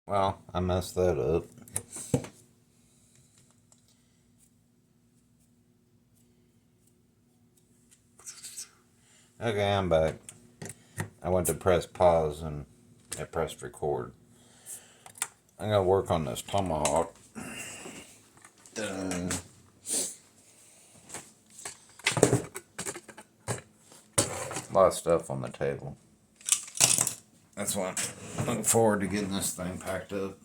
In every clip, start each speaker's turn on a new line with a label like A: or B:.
A: Well, I messed that up. Okay, I'm back. I went to press pause and I pressed record. I'm gonna work on this tomahawk. A lot of stuff on the table. That's why I'm looking forward to getting this thing packed up.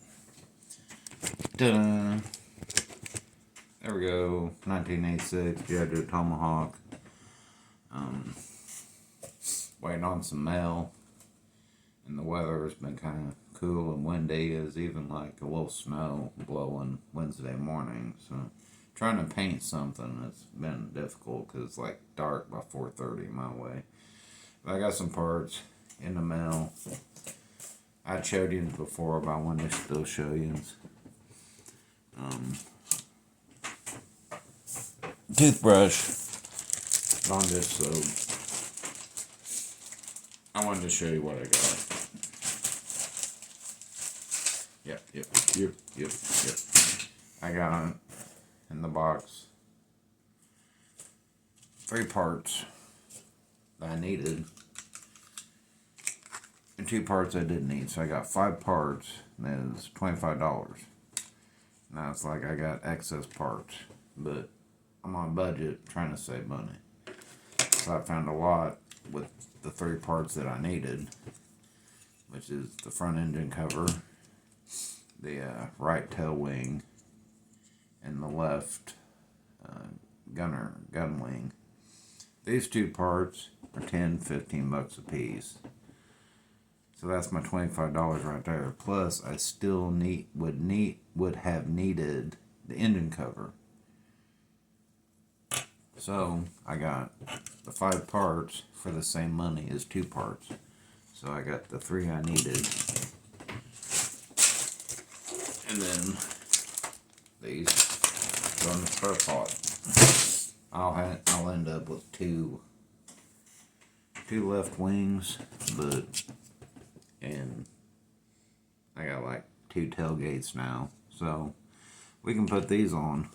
A: There we go. 1986 G.I. Tomahawk. Waiting on some mail. And the weather has been kind of cool and windy. There's even like a little snow blowing Wednesday morning. So trying to paint something has been difficult because it's like dark by 4:30 my way. But I got some parts in the mail. I showed you before, but I wanted to still show you. Toothbrush, on this soap. I wanted to show you what I got. Yep. I got in the box 3 parts that I needed and 2 parts I didn't need. So I got 5 parts and it's $25. Now it's like I got excess parts, but I'm on a budget trying to save money. So I found a lot with the 3 parts that I needed, which is the front engine cover, the right tail wing, and the left gun wing. These 2 parts are $10-15 a piece. So that's my $25 right there. Plus, I still would have needed the engine cover. So I got the 5 parts for the same money as 2 parts. So I got the 3 I needed. And then these go in the spare pot. I'll end up with two left wings, and I got like 2 tailgates now. So we can put these on.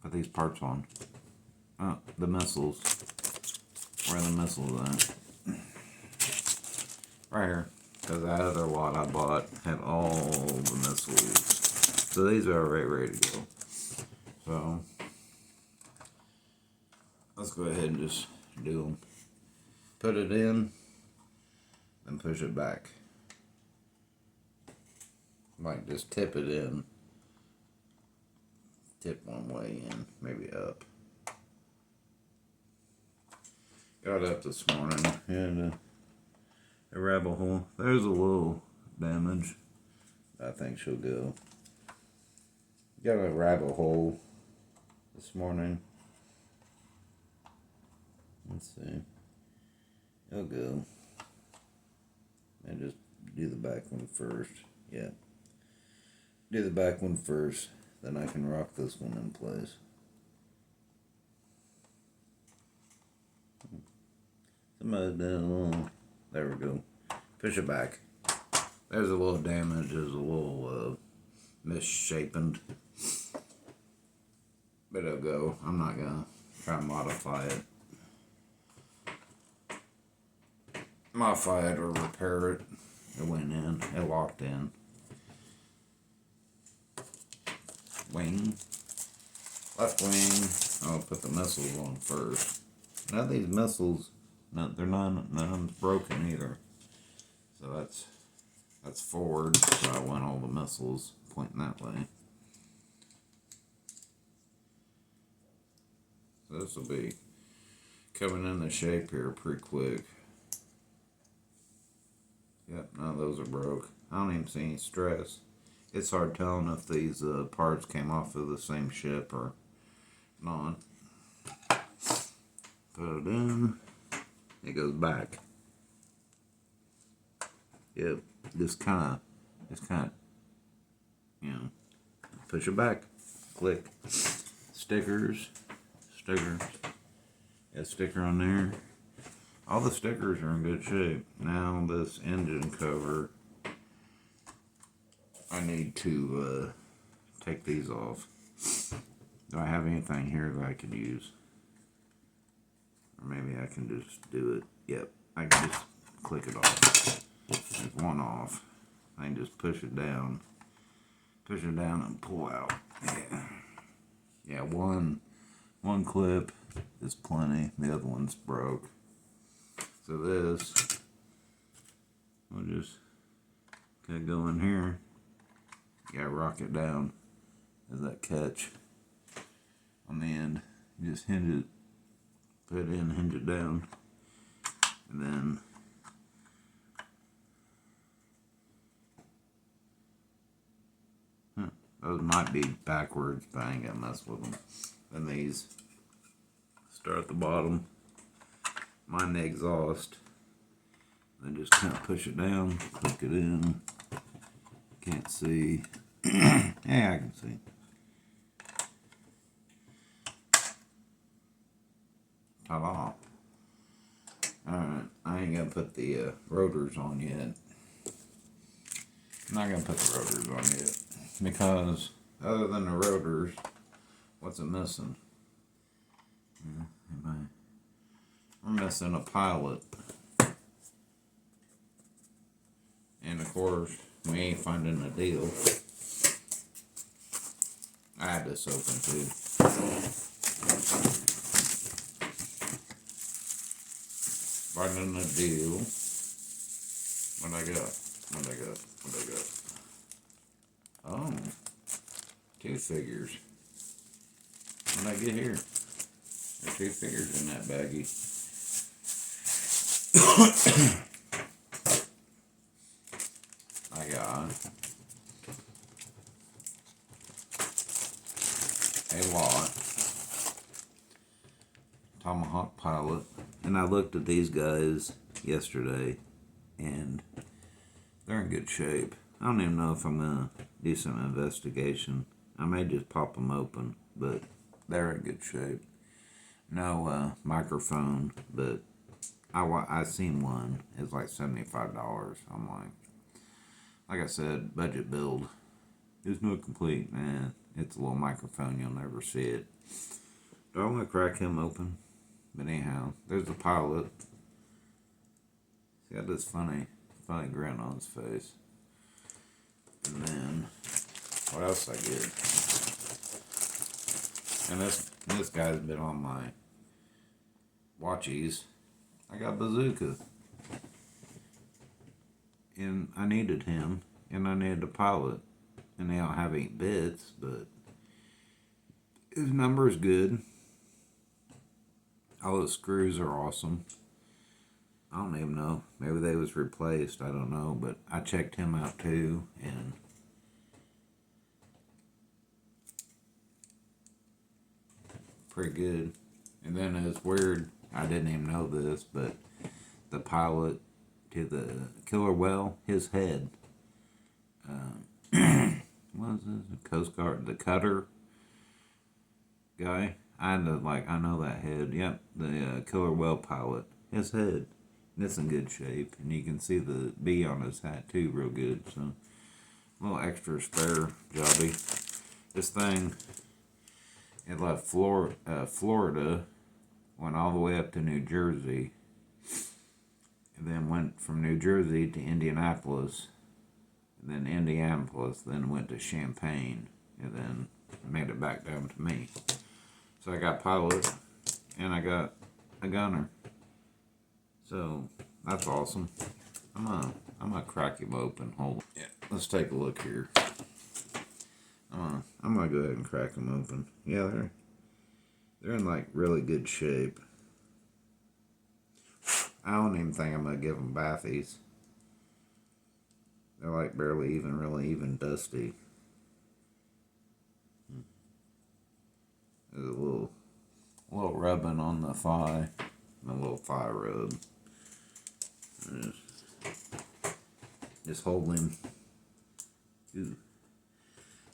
A: Put these parts on. Oh, the missiles. Where are the missiles at? Right here. Because that other lot I bought had all the missiles. So these are already ready to go. So let's go ahead and just do them. Put it in, then push it back. Like just tip it in. Tip one way in, maybe up. Got up this morning and a rabbit hole. There's a little damage. I think she'll go. Got a rabbit hole this morning. Let's see. It'll go. And just do the back one first. Yeah. Do the back one first. Then I can rock this one in place. Somebody did a little. There we go. Push it back. There's a little damage. There's a little misshapen. But it'll go. I'm not gonna try and modify it. Modify it or repair it. It went in. It locked in. Wing. Left wing. I'll put the missiles on first. Now these missiles, none of them's broken either. So that's forward. So I want all the missiles pointing that way. So this will be coming into shape here pretty quick. Yep, none of those are broke. I don't even see any stress. It's hard telling if these parts came off of the same ship or not. Put it in. It goes back. Yep, just kind of, push it back. Click. Stickers. Got a sticker on there. All the stickers are in good shape. Now this engine cover I need to take these off. Do I have anything here that I could use? Or maybe I can just do it. Yep, I can just click it off. There's one off. I can just push it down and pull out. Yeah, one clip is plenty. The other one's broke. So this, we'll just go in here. You gotta rock it down. There's that catch on the end. You just hinge it, put it in, hinge it down, and then those might be backwards, but I ain't gonna mess with them. Then these start at the bottom, mine the exhaust, then just kind of push it down, click it in. Can't see. Yeah, I can see. Ta-da. Alright, I ain't gonna put the rotors on yet. I'm not gonna put the rotors on yet. Because, other than the rotors, what's it missing? We're missing a pilot. And of course, we ain't finding a deal. I had this open too. Finding a deal. What I got? Oh, 2 figures. What did I get here? There's 2 figures in that baggie. I got a lot. Tomahawk pilot. And I looked at these guys yesterday, and they're in good shape. I don't even know if I'm going to do some investigation. I may just pop them open, but they're in good shape. No microphone, but I seen one. It's like $75. I'm like I said, budget build. It's not complete, man. It's a little microphone, you'll never see it. Do I want to crack him open? But anyhow, there's the pilot. He's got this funny grin on his face. And then, what else I get? And this guy's been on my watchies. I got Bazooka. And I needed him. And I needed a pilot. And they don't have 8 bits, but his number is good. All the screws are awesome. I don't even know. Maybe they was replaced. I don't know. But I checked him out too. And pretty good. And then it's weird. I didn't even know this. But the pilot to the killer whale, his head. What is this? The Coast Guard. The cutter guy. I know that head. Yep. The killer whale pilot. His head. It's in good shape, and you can see the B on his hat too, real good. So, a little extra spare jobby. This thing, it left Florida, went all the way up to New Jersey, and then went from New Jersey to Indianapolis, and then Indianapolis, then went to Champaign, and then made it back down to me. So I got pilot, and I got a gunner. So, that's awesome. I'm gonna crack him open. Hold on. Yeah, let's take a look here. I'm gonna go ahead and crack them open. Yeah, they're in like really good shape. I don't even think I'm gonna give them bathies. They're like barely even, really even dusty. There's a little rubbing on the thigh. A little thigh rub. Just hold him. Ooh.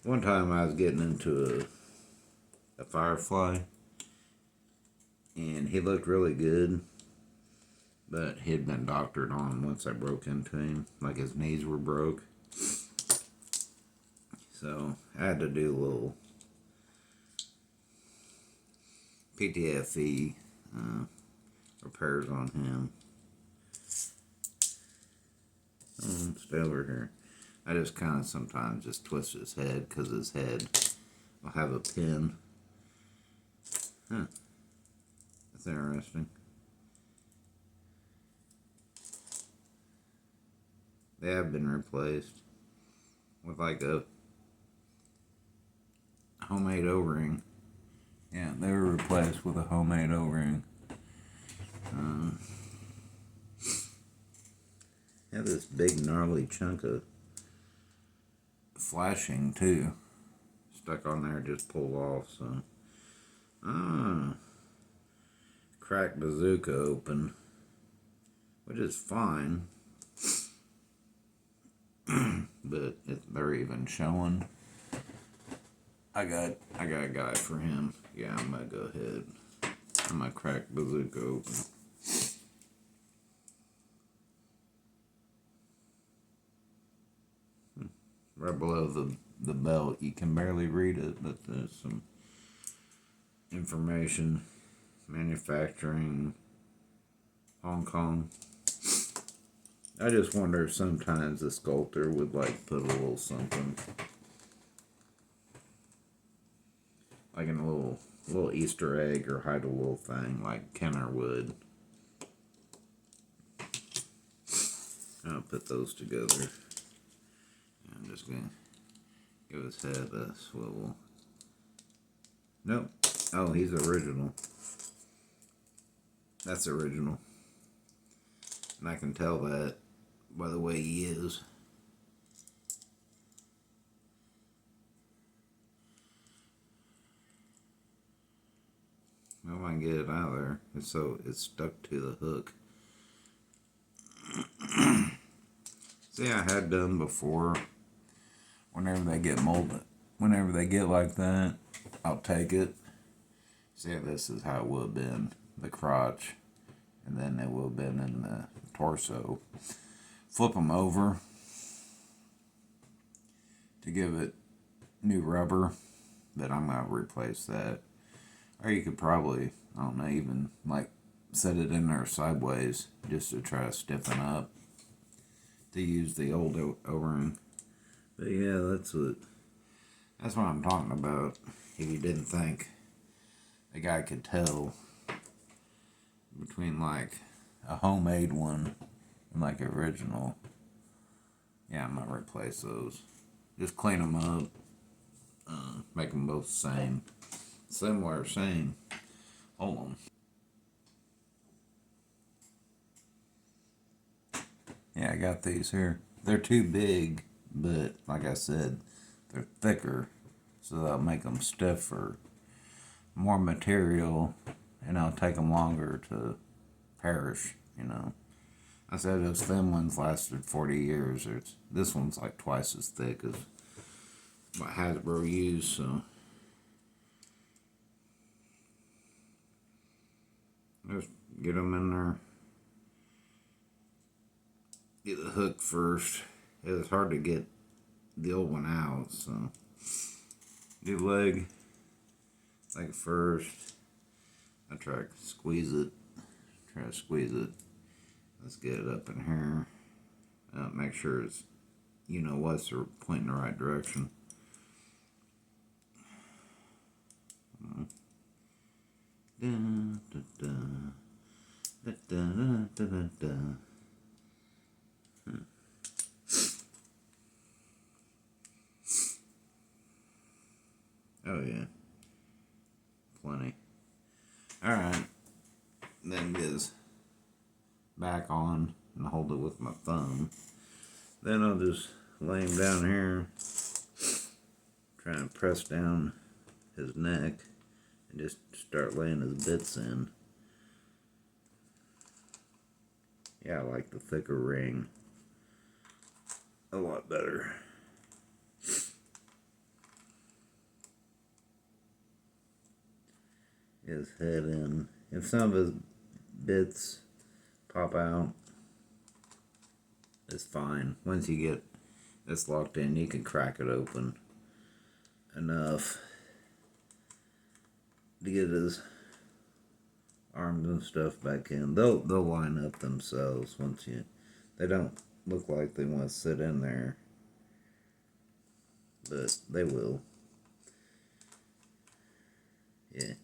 A: One time I was getting into a firefly, and he looked really good, but he'd been doctored on once I broke into him. Like his knees were broke. So I had to do a little PTFE repairs on him. Stay over here. I just kind of sometimes just twist his head because his head will have a pin. Huh. That's interesting. They have been replaced with like a homemade O-ring. Yeah, they were replaced with a homemade O-ring. Had this big gnarly chunk of flashing too. Stuck on there, just pulled off, so. Cracked bazooka open. Which is fine. But they're even showing. I got a guy for him. Yeah, I'm gonna go ahead. I'm gonna crack bazooka open. Right below the belt, you can barely read it, but there's some information. Manufacturing, Hong Kong. I just wonder if sometimes the sculptor would like put a little something, like in a little Easter egg, or hide a little thing like Kenner would. I'll put those together. I'm just gonna give his head a swivel. Nope. Oh, he's original. That's original. And I can tell that by the way he is. Well, if I can get it out of there. It's stuck to the hook. See, I had done before. Whenever they get molded, whenever they get like that, I'll take it. See, this is how it would have been. The crotch. And then it would have been in the torso. Flip them over to give it new rubber, but I'm going to replace that. Or you could probably, I don't know, even like set it in there sideways just to try to stiffen up to use the old O-ring. But yeah, that's what I'm talking about. If you didn't think the guy could tell between like a homemade one and like original. Yeah, I'm gonna replace those. Just clean them up. Make them both the same. Similar, same. Hold on. Yeah, I got these here. They're too big, but like I said, they're thicker, so that'll make them stiffer. More material, and it'll take them longer to perish, you know. I said those thin ones lasted 40 years. This one's like twice as thick as what Hasbro used, so. Just get them in there. Get the hook first. It was hard to get the old one out, so. Do leg first. I try to squeeze it. Let's get it up in here. Make sure it's, you know what's, they're pointing the right direction. Da, da, da. Da, da, da, da, da. Oh yeah, plenty. Alright, then get his back on and hold it with my thumb. Then I'll just lay him down here, try and press down his neck and just start laying his bits in. Yeah, I like the thicker ring a lot better. His head in. If some of his bits pop out, it's fine. Once you get this locked in, you can crack it open. enough to get his arms and stuff back in. They'll line up themselves once you. They don't look like they want to sit in there, but they will. Yeah,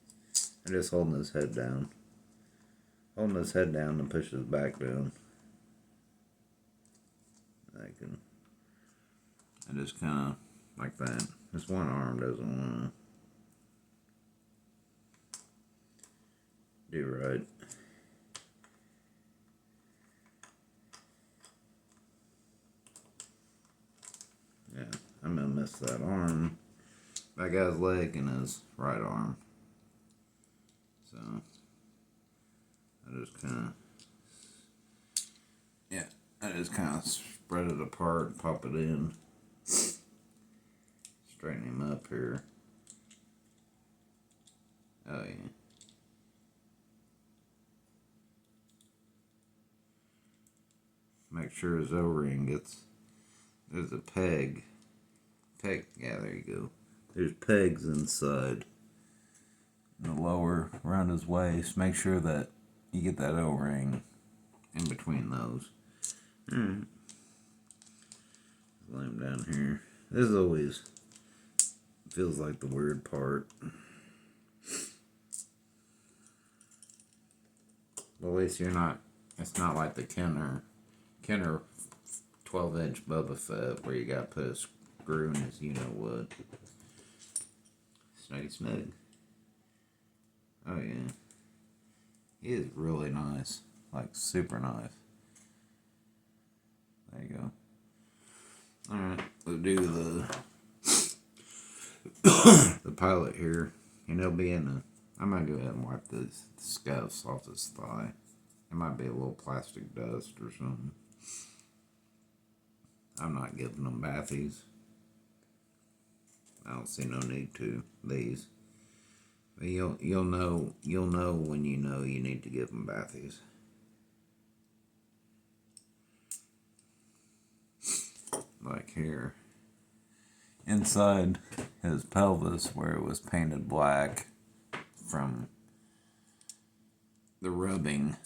A: I'm just holding his head down. Holding his head down and push his back down. I just kind of like that. This one arm doesn't want to do right. Yeah, I'm gonna miss that arm. That guy's leg and his right arm. So I just kind of spread it apart, pop it in, straighten him up here. Oh yeah. Make sure his O-ring gets. There's a peg. Yeah, there you go. There's pegs inside the lower around his waist. Make sure that you get that O-ring in between those. Alright. Lay him down here. This always feels like the weird part. Well, at least you're not. It's not like the Kenner 12-inch Boba Fett where you gotta put a screw in his you-know-what. Snuggy snug. Oh yeah. He is really nice. Like, super nice. There you go. Alright, we'll do the pilot here. And he'll be in the... I'm gonna go ahead and wipe the scuffs off his thigh. It might be a little plastic dust or something. I'm not giving them bathies. I don't see no need to. These. But you'll know when you know you need to give them bathies. Like here. Inside his pelvis where it was painted black from the rubbing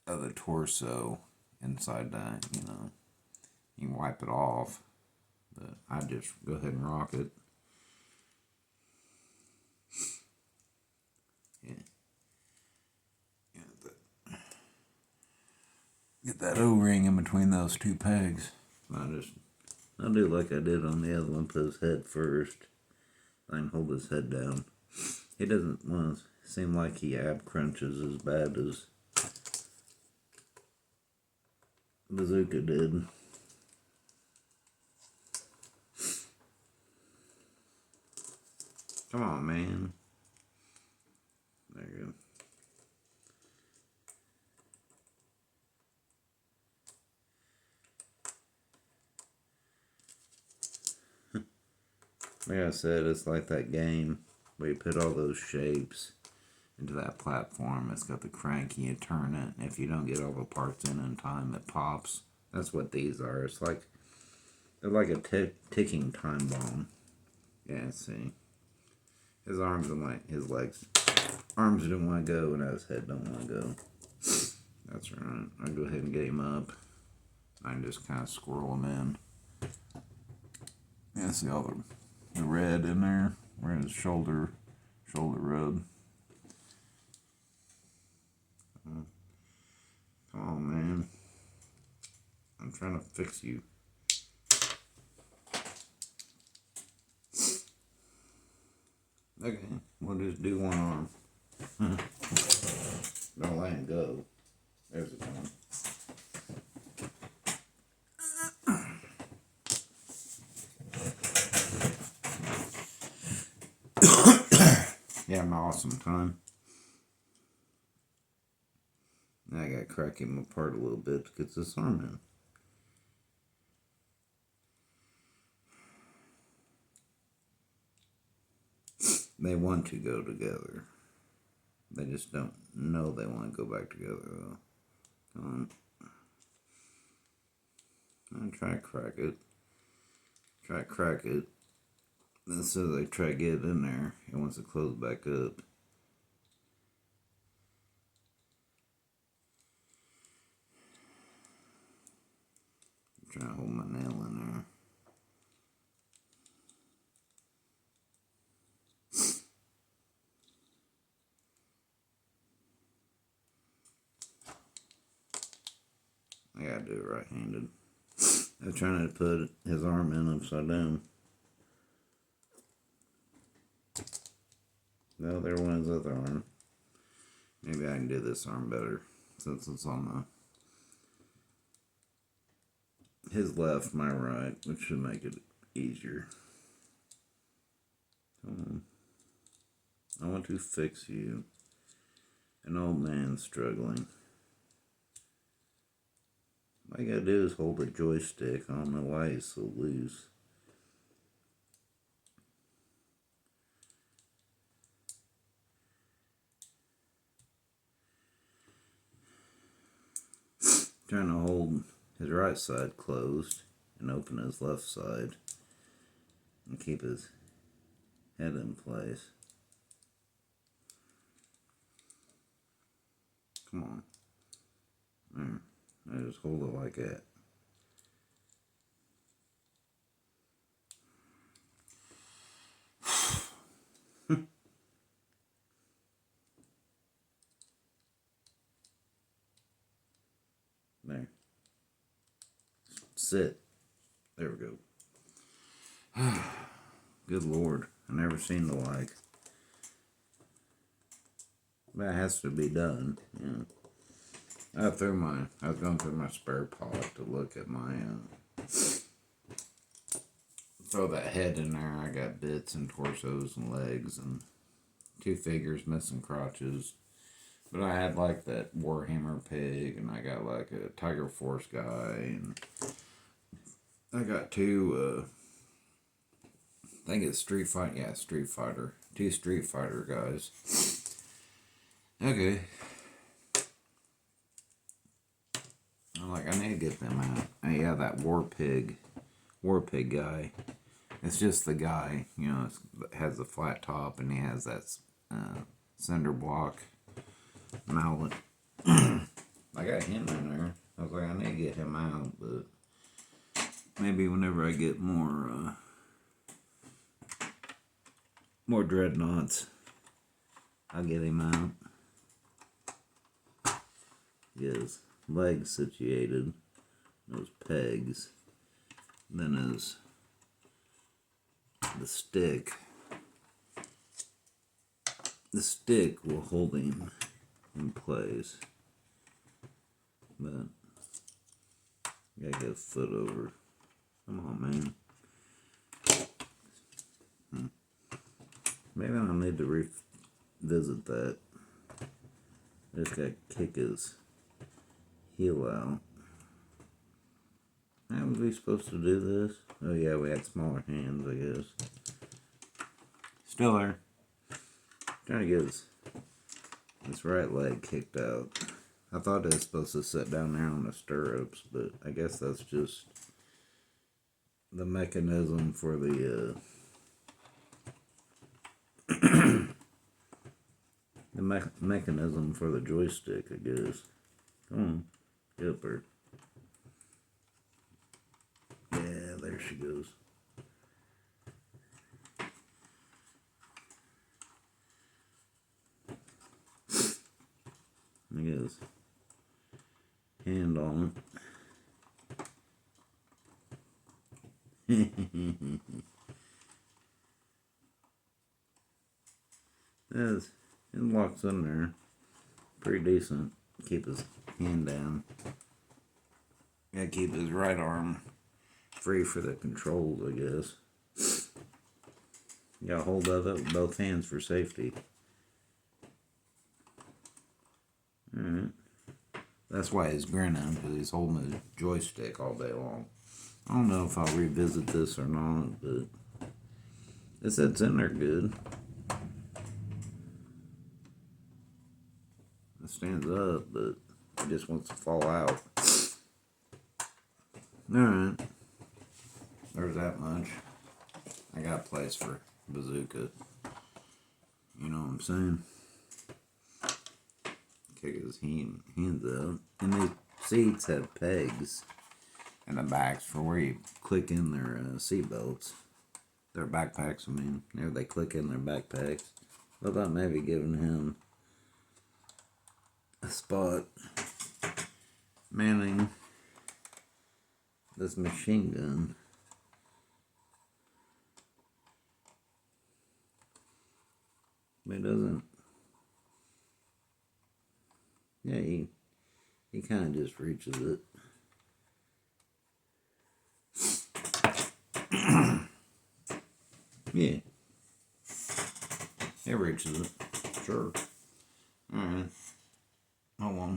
A: of the torso inside that, you know. You can wipe it off, but I just go ahead and rock it. Yeah. Get that O-ring in between those two pegs. I'll do like I did on the other one, put his head first. I can hold his head down. He doesn't want to seem like he ab crunches as bad as Bazooka did. Come on, man. There you go. Like I said, it's like that game where you put all those shapes into that platform. It's got the crank and you turn it. And if you don't get all the parts in time, it pops. That's what these are. It's like they're like a ticking time bomb. Yeah, see. His arms and like his legs. Arms didn't want to go and his head don't want to go. That's right. I'll go ahead and get him up. I can just kind of squirrel him in. Yeah, see all the red in there, where his shoulder rub. Come on, man. I'm trying to fix you. Okay, we'll just do one arm. Don't let him go. There's the one. Yeah, an awesome time. Now I gotta crack him apart a little bit to get this arm in. They want to go together. They just don't know they want to go back together, though. Come on. I'm gonna try to crack it. And so they try to get it in there, and once it closes back up, I'm trying to hold my nail in there. I gotta do it right-handed. I was trying to put his arm in upside down. No, there went his other arm. Maybe I can do this arm better since it's on his left, my right, which should make it easier. I want to fix you. An old man struggling. All you gotta do is hold the joystick. I don't know why he's so loose. Trying to hold his right side closed and open his left side and keep his head in place. Come on. There. I just hold it like that. There. Sit. There we go. Good Lord. I never seen the like. That has to be done. Yeah. I was going through my spare pod to look at my, throw that head in there. I got bits and torsos and legs and 2 figures missing crotches. But I had like that Warhammer pig, and I got like a Tiger Force guy, and I got 2, I think it's Street Fighter. 2 Street Fighter guys. Okay. I'm like, I need to get them out. And yeah, that war pig guy. It's just the guy, has a flat top, and he has that cinder block mallet. I got him in there. I was like, I need to get him out, but maybe whenever I get more dreadnoughts, I'll get him out. His legs situated, those pegs, then the stick will hold him in place, but you gotta get a foot over. Come on, man. Maybe I'll need to revisit that. I just gotta kick his heel out. How was we supposed to do this? Oh yeah, we had smaller hands, I guess. Still there. Trying to get his right leg kicked out. I thought it was supposed to sit down there on the stirrups, but I guess that's just the mechanism for the mechanism for the joystick, I guess. Come on, get up her. Yeah, there she goes. I guess hand on it. It locks in there pretty decent. Keep his hand down. Gotta keep his right arm free for the controls, I guess. You gotta hold of it with both hands for safety. Alright. That's why he's grinning, because he's holding a joystick all day long. I don't know if I'll revisit this or not, but it sits in there good. It stands up, but it just wants to fall out. Alright. There's that much. I got a place for bazooka. You know what I'm saying? Kick his hands out. And these seats have pegs in the backs for where you click in their seat belts. Their backpacks, I mean. There they click in their backpacks. What about maybe giving him a spot manning this machine gun? But he doesn't. Yeah, he kind of just reaches it. Yeah. He reaches it. Sure. Alright. Hold on.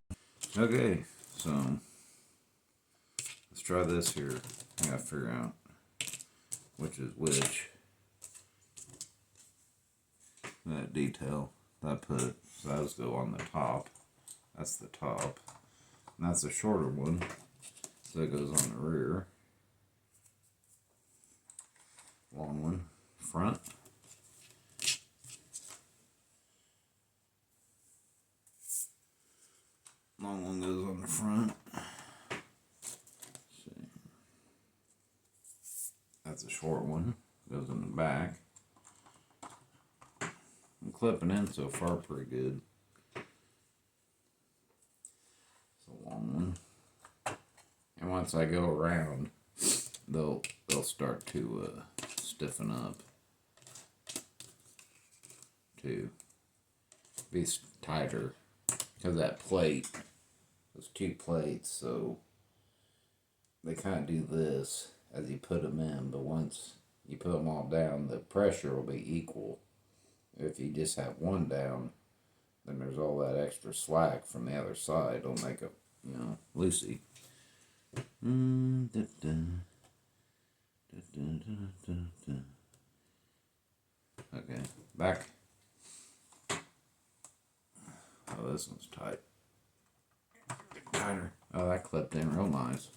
A: Okay, so let's try this here. I gotta figure out which is which. That detail that I put, so those go on the top. That's the top. And that's a shorter one, so it goes on the rear. Long one, front. Long one goes on the front. See. That's a short one, goes in the back. I'm clipping in so far pretty good. It's a long one. And once I go around, they'll start to stiffen up. To be tighter. Because that plate, those two plates, so they kind of do this as you put them in, but once you put them all down, the pressure will be equal. If you just have one down, then there's all that extra slack from the other side. It'll make it, loosey. Okay, back. Oh, this one's tight. Tighter. Oh, that clipped in real nice.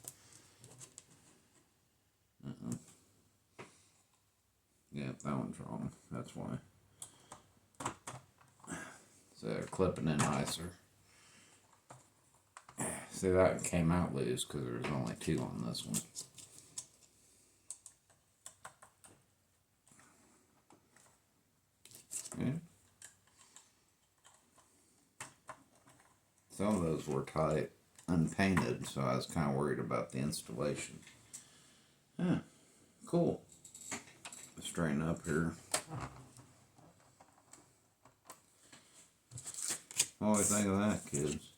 A: Yeah, that one's wrong. That's why. So they're clipping in nicer. See, that came out loose because there's only two on this one. Yeah. Some of those were tight, unpainted, so I was kind of worried about the installation. Yeah, cool. Straighten up here. What do you think of that, kids?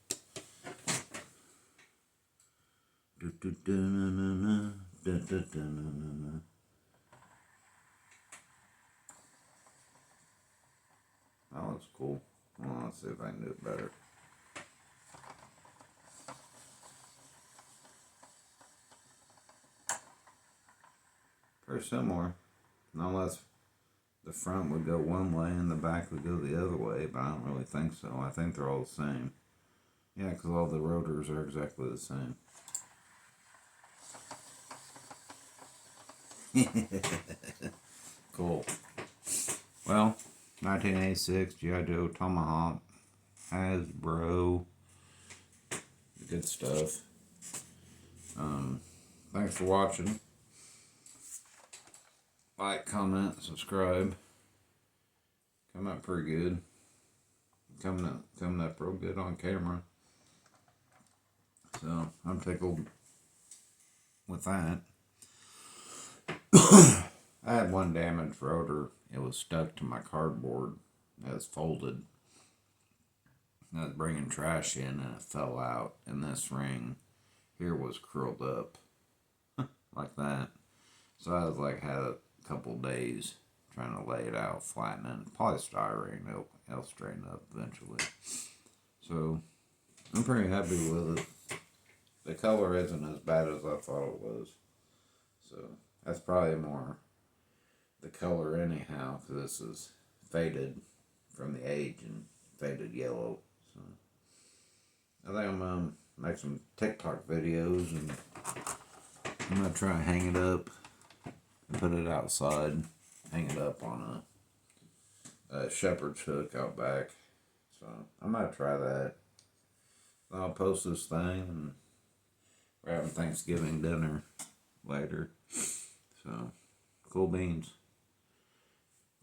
A: That looks cool. Well, let's see if I can do it better. Very similar, unless the front would go one way and the back would go the other way, but I don't really think so. I think they're all the same. Yeah, because all the rotors are exactly the same. Cool. Well, 1986 G.I. Joe Tomahawk, Hasbro, good stuff. Thanks for watching. Like, comment, subscribe. Coming up pretty good. Coming up real good on camera. So I'm tickled with that. I had one damaged rotor. It was stuck to my cardboard. It was folded. I was bringing trash in and it fell out. And this ring here was curled up like that. So I was like, had a couple days trying to lay it out, flatten it. Polystyrene, it'll straighten up eventually. So I'm pretty happy with it. The color isn't as bad as I thought it was. So that's probably more the color anyhow, because this is faded from the age and faded yellow. So I think I'm going to make some TikTok videos, and I'm going to try and hang it up and put it outside hang it up on a shepherd's hook out back. So I might try that. I'll post this thing, and we're having Thanksgiving dinner later. So, cool beans.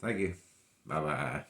A: Thank you. Bye bye.